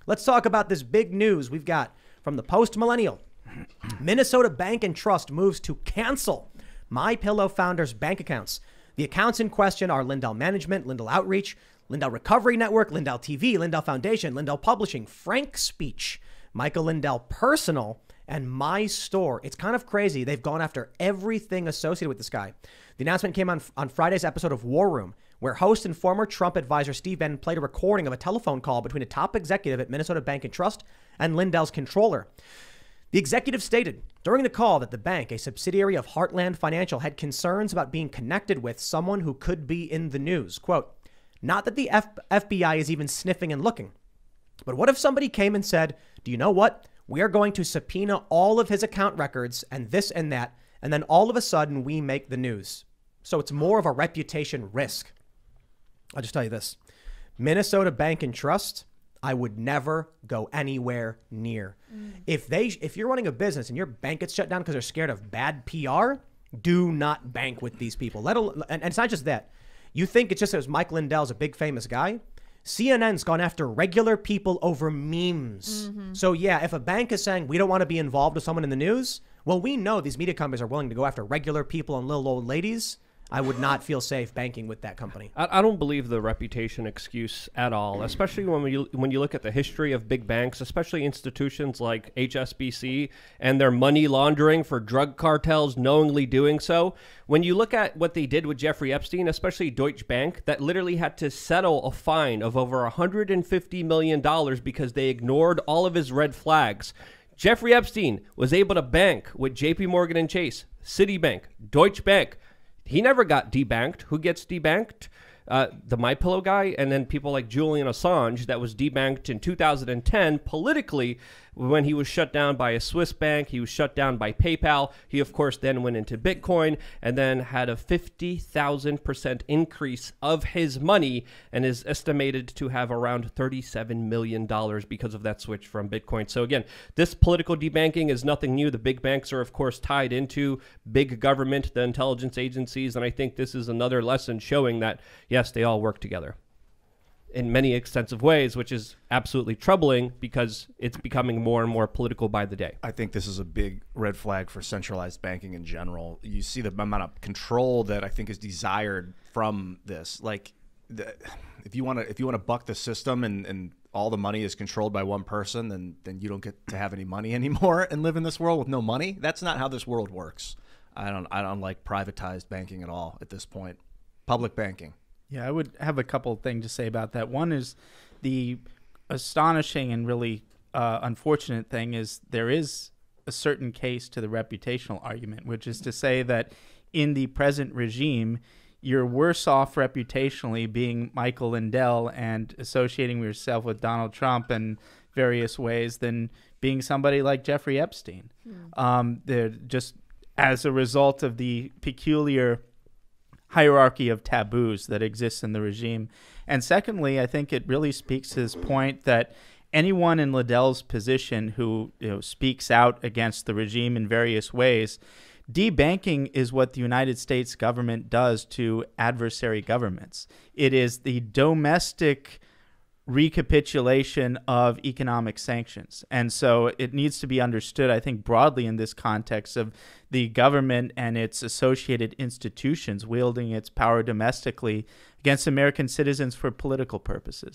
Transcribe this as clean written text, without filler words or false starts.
Let's talk about this big news we've got from the Post-Millennial. Minnesota Bank and Trust moves to cancel MyPillow founders' bank accounts. The accounts in question are Lindell Management, Lindell Outreach, Lindell Recovery Network, Lindell TV, Lindell Foundation, Lindell Publishing, Frank Speech, Michael Lindell Personal, and My Store. It's kind of crazy. They've gone after everything associated with this guy. The announcement came on Friday's episode of War Room, where host and former Trump advisor Steve Bannon played a recording of a telephone call between a top executive at Minnesota Bank and Trust and Lindell's controller. The executive stated during the call that the bank, a subsidiary of Heartland Financial, had concerns about being connected with someone who could be in the news. Quote, not that the FBI is even sniffing and looking, but what if somebody came and said, do you know what? We are going to subpoena all of his account records and this and that, and then all of a sudden we make the news. So it's more of a reputation risk. I'll just tell you this. Minnesota Bank and Trust, I would never go anywhere near. If you're running a business and your bank gets shut down because they're scared of bad PR, do not bank with these people. And it's not just that. You think it's just because Mike Lindell's a big famous guy? CNN's gone after regular people over memes. So yeah, if a bank is saying we don't want to be involved with someone in the news, well, we know these media companies are willing to go after regular people and little old ladies. I would not feel safe banking with that company. I don't believe the reputation excuse at all, especially when you look at the history of big banks, especially institutions like HSBC and their money laundering for drug cartels knowingly doing so. When you look at what they did with Jeffrey Epstein, especially Deutsche Bank, that literally had to settle a fine of over $150 million because they ignored all of his red flags. Jeffrey Epstein was able to bank with JP Morgan and Chase, Citibank, Deutsche Bank. He never got debanked. Who gets debanked? The MyPillow guy, and then people like Julian Assange that was debanked in 2010 politically when he was shut down by a Swiss bank. He was shut down by PayPal. He, of course, then went into Bitcoin and then had a 50,000% increase of his money and is estimated to have around $37 million because of that switch from Bitcoin. So again, this political debanking is nothing new. The big banks are, of course, tied into big government, the intelligence agencies, and I think this is another lesson showing that, yes, they all work together in many extensive ways, which is absolutely troubling because it's becoming more and more political by the day. I think this is a big red flag for centralized banking in general. You see the amount of control that I think is desired from this. Like, if you want to buck the system and all the money is controlled by one person, then you don't get to have any money anymore and live in this world with no money. That's not how this world works. I don't like privatized banking at all at this point. Public banking. Yeah, I would have a couple of things to say about that. One is the astonishing and really unfortunate thing is there is a certain case to the reputational argument, which is to say that in the present regime, you're worse off reputationally being Michael Lindell and associating yourself with Donald Trump in various ways than being somebody like Jeffrey Epstein. They're just as a result of the peculiar hierarchy of taboos that exists in the regime. And secondly, I think it really speaks to this point that anyone in Lindell's position who speaks out against the regime in various ways, debanking is what the United States government does to adversary governments. It is the domestic recapitulation of economic sanctions. And so it needs to be understood, I think, broadly in this context of the government and its associated institutions wielding its power domestically against American citizens for political purposes.